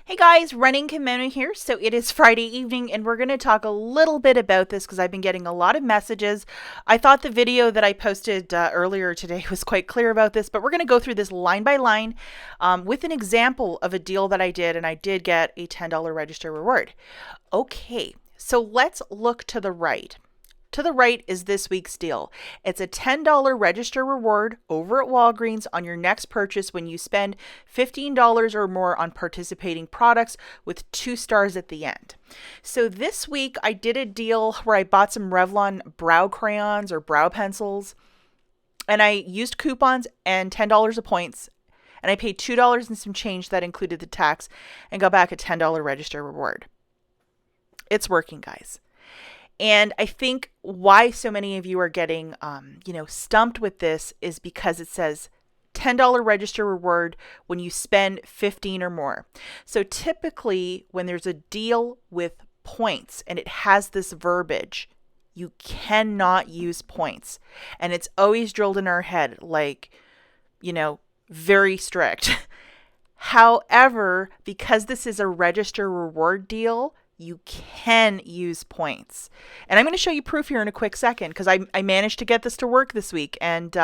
Hey guys, Running Kimono here. So it is Friday evening and we're going to talk a little bit about this because I've been getting a lot of messages. I thought the video that I posted earlier today was quite clear about this, but we're going to go through this line by line with an example of a deal that I did, and I did get a $10 register reward. Okay, so let's look to the right. To the right is this week's deal. It's a $10 register reward over at Walgreens on your next purchase when you spend $15 or more on participating products with 2 stars at the end. So this week I did a deal where I bought some Revlon brow crayons or brow pencils, and I used coupons and $10 of points, and I paid $2 and some change that included the tax and got back a $10 register reward. It's working, guys. And I think why so many of you are getting, stumped with this is because it says $10 register reward when you spend 15 or more. So typically when there's a deal with points and it has this verbiage, you cannot use points. And it's always drilled in our head, like, very strict. However, because this is a register reward deal, you can use points. And I'm going to show you proof here in a quick second because I managed to get this to work this week. And,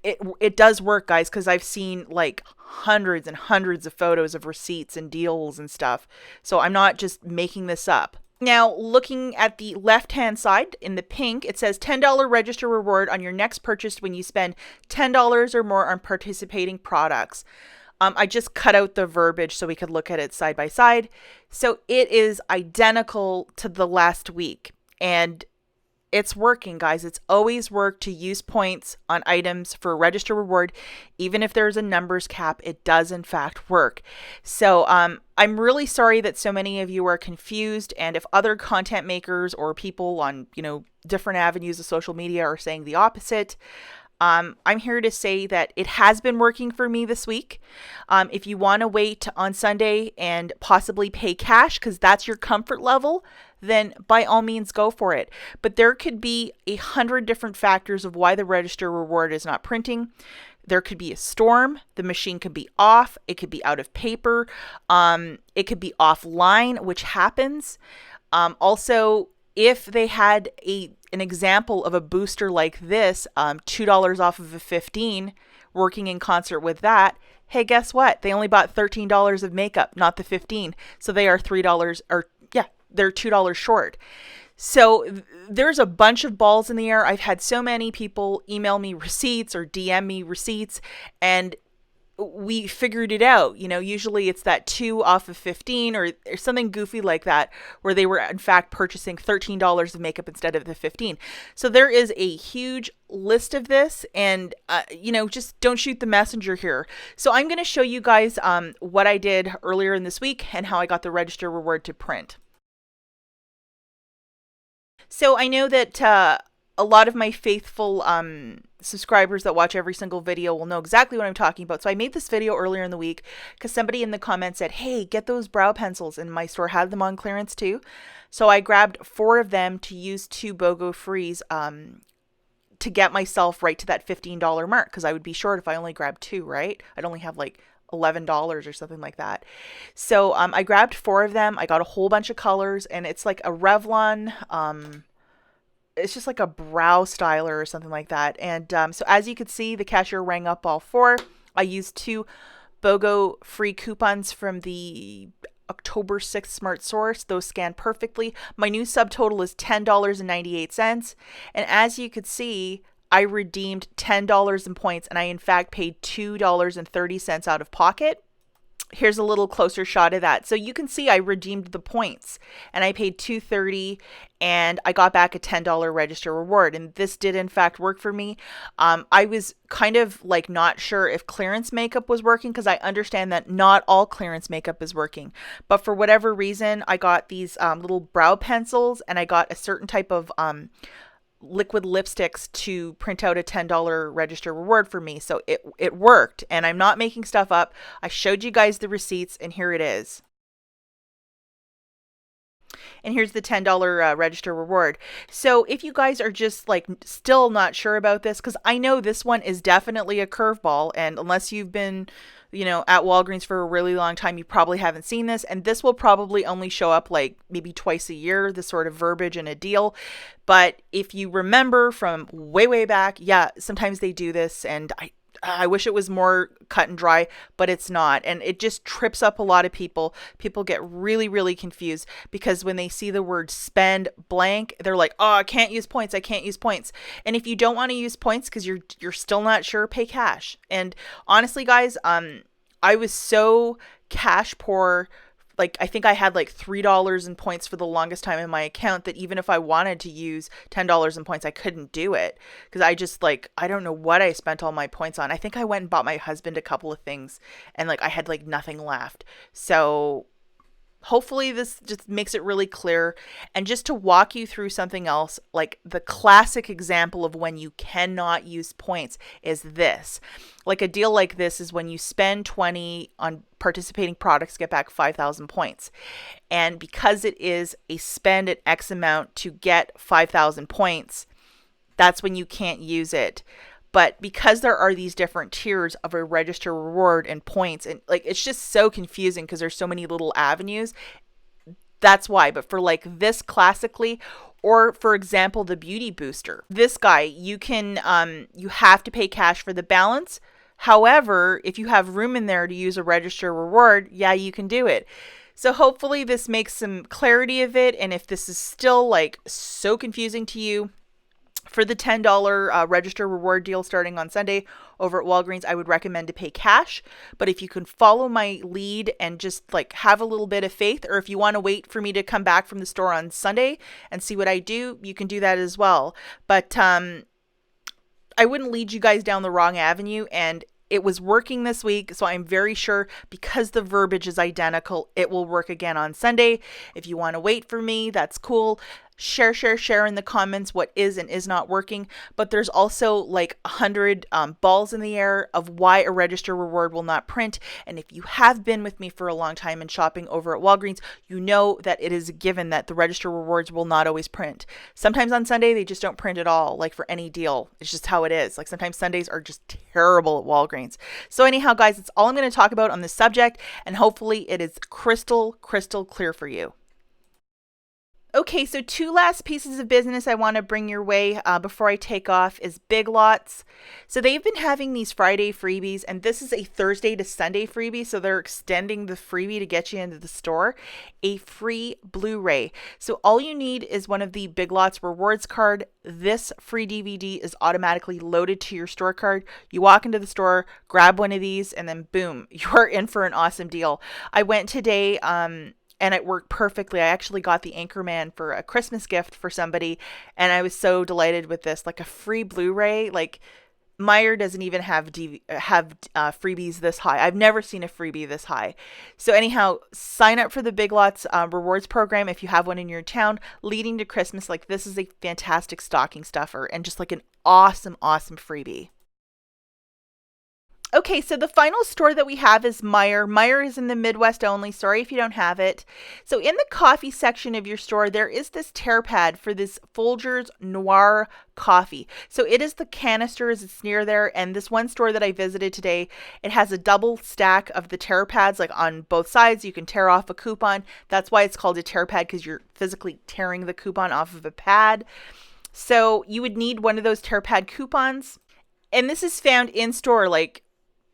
it does work, guys, because I've seen like hundreds and hundreds of photos of receipts and deals and stuff. So I'm not just making this up. Now, looking at the left-hand side in the pink, it says $10 register reward on your next purchase when you spend $10 or more on participating products. I just cut out the verbiage so we could look at it side by side. So it is identical to the last week. And it's working, guys. It's always worked to use points on items for a register reward. Even if there's a numbers cap, it does in fact work. So I'm really sorry that so many of you are confused. And if other content makers or people on, different avenues of social media are saying the opposite, I'm here to say that it has been working for me this week. If you want to wait on Sunday and possibly pay cash because that's your comfort level, then by all means go for it. But there could be 100 different factors of why the register reward is not printing. There could be a storm. The machine could be off. It could be out of paper. It could be offline, which happens. Also, if they had an example of a booster like this, $2 off of a 15, working in concert with that, hey, guess what? They only bought $13 of makeup, not the 15. So they are $3 they're $2 short. So there's a bunch of balls in the air. I've had so many people email me receipts or DM me receipts, and we figured it out. Usually it's that 2 off of 15 or something goofy like that, where they were in fact purchasing $13 of makeup instead of the 15. So there is a huge list of this, and just don't shoot the messenger here. So I'm going to show you guys what I did earlier in this week and how I got the register reward to print. So I know that a lot of my faithful subscribers that watch every single video will know exactly what I'm talking about. So I made this video earlier in the week because somebody in the comments said, hey, get those brow pencils, and my store had them on clearance too. So I grabbed 4 of them to use 2 BOGO frees to get myself right to that $15 mark, because I would be short if I only grabbed 2, right? I'd only have like $11 or something like that. So I grabbed 4 of them. I got a whole bunch of colors, and it's like a Revlon it's just like a brow styler or something like that. And so as you could see, the cashier rang up all 4. I used 2 BOGO free coupons from the October 6th Smart Source. Those scanned perfectly. My new subtotal is $10.98. And as you could see, I redeemed $10 in points, and I in fact paid $2.30 out of pocket. Here's a little closer shot of that. So you can see I redeemed the points, and I paid $2.30, and I got back a $10 register reward. And this did in fact work for me. I was kind of like not sure if clearance makeup was working, because I understand that not all clearance makeup is working. But for whatever reason, I got these little brow pencils, and I got a certain type of liquid lipsticks to print out a $10 register reward for me. So it worked, and I'm not making stuff up. I showed you guys the receipts, and here it is. And here's the $10 register reward. So if you guys are just like still not sure about this, because I know this one is definitely a curveball, and unless you've been, at Walgreens for a really long time, you probably haven't seen this. And this will probably only show up like maybe twice a year, this sort of verbiage in a deal. But if you remember from way, way back, yeah, sometimes they do this, and I wish it was more cut and dry, but it's not. And it just trips up a lot of people. People get really, really confused because when they see the word spend blank, they're like, oh, I can't use points. I can't use points. And if you don't want to use points because you're still not sure, pay cash. And honestly, guys, I was so cash poor. Like, I think I had like $3 in points for the longest time in my account, that even if I wanted to use $10 in points, I couldn't do it because I just like, I don't know what I spent all my points on. I think I went and bought my husband a couple of things and like I had like nothing left. So hopefully this just makes it really clear. And just to walk you through something else, like the classic example of when you cannot use points is this. Like a deal like this is when you spend 20 on participating products, get back 5,000 points. And because it is a spend at X amount to get 5,000 points, that's when you can't use it. But because there are these different tiers of a register reward and points, and like it's just so confusing because there's so many little avenues. That's why. But for like this classically, or for example, the beauty booster, this guy, you have to pay cash for the balance. However, if you have room in there to use a register reward, yeah, you can do it. So hopefully this makes some clarity of it. And if this is still like so confusing to you, for the $10 register reward deal starting on Sunday over at Walgreens, I would recommend to pay cash. But if you can follow my lead and just like have a little bit of faith, or if you want to wait for me to come back from the store on Sunday and see what I do, you can do that as well. But I wouldn't lead you guys down the wrong avenue. And it was working this week, so I'm very sure because the verbiage is identical, it will work again on Sunday. If you want to wait for me, that's cool. Share in the comments what is and is not working. But there's also like 100 balls in the air of why a register reward will not print. And if you have been with me for a long time and shopping over at Walgreens, you know that it is a given that the register rewards will not always print. Sometimes on Sunday, they just don't print at all, like for any deal. It's just how it is. Like sometimes Sundays are just terrible at Walgreens. So anyhow, guys, that's all I'm going to talk about on this subject. And hopefully it is crystal clear for you. Okay, so two last pieces of business I want to bring your way before I take off is Big Lots. So they've been having these Friday freebies, and this is a Thursday to Sunday freebie, so they're extending the freebie to get you into the store. A free Blu-ray. So all you need is one of the Big Lots rewards card. This free DVD is automatically loaded to your store card. You walk into the store, grab one of these, and then boom, you're in for an awesome deal. I went today, and it worked perfectly. I actually got the Anchorman for a Christmas gift for somebody, and I was so delighted with this. Like a free Blu-ray, like Meijer doesn't even have freebies this high. I've never seen a freebie this high. So anyhow, sign up for the Big Lots rewards program if you have one in your town leading to Christmas. Like this is a fantastic stocking stuffer and just like an awesome freebie. Okay, so the final store that we have is Meijer. Meijer is in the Midwest only. Sorry if you don't have it. So in the coffee section of your store, there is this tear pad for this Folgers Noir coffee. So it is the canisters. It's near there. And this one store that I visited today, it has a double stack of the tear pads, like on both sides. You can tear off a coupon. That's why it's called a tear pad, because you're physically tearing the coupon off of a pad. So you would need one of those tear pad coupons. And this is found in store, like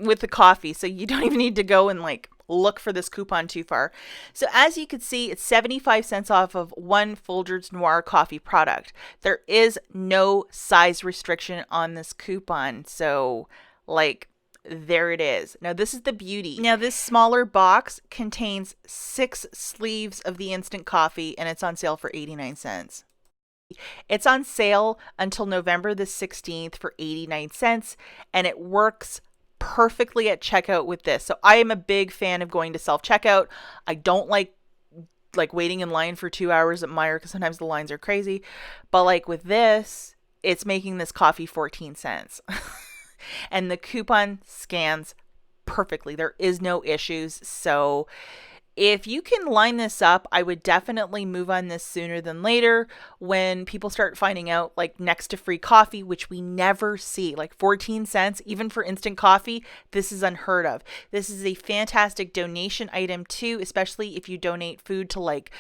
with the coffee, so you don't even need to go and like look for this coupon too far. So as you can see, it's 75 cents off of one Folgers Noir coffee product. There is no size restriction on this coupon, so like there it is. Now this is the beauty. Now this smaller box contains 6 sleeves of the instant coffee, and it's on sale for 89 cents. It's on sale until November the 16th for 89 cents, and it works perfectly at checkout with this. So I am a big fan of going to self-checkout. I don't like waiting in line for 2 hours at Meijer because sometimes the lines are crazy. But like with this, it's making this coffee 14 cents. And the coupon scans perfectly. There is no issues. So if you can line this up, I would definitely move on this sooner than later when people start finding out, like next to free coffee, which we never see, like 14 cents, even for instant coffee. This is unheard of. This is a fantastic donation item too, especially if you donate food to like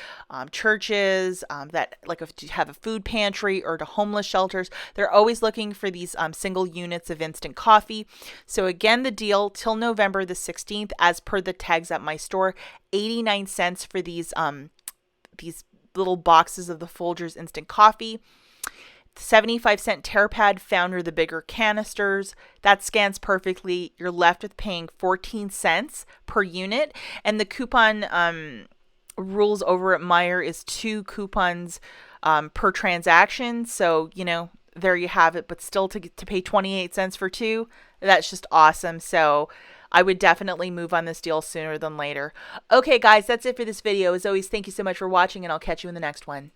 churches that like if you have a food pantry or to homeless shelters. They're always looking for these single units of instant coffee. So again, the deal till November the 16th, as per the tags at my store, 89 cents for these little boxes of the Folgers instant coffee. 75-cent TerraPad Founder, the bigger canisters. That scans perfectly. You're left with paying 14 cents per unit. And the coupon rules over at Meijer is 2 coupons per transaction. So, there you have it. But still to pay 28 cents for 2, that's just awesome. So I would definitely move on this deal sooner than later. Okay, guys, that's it for this video. As always, thank you so much for watching, and I'll catch you in the next one.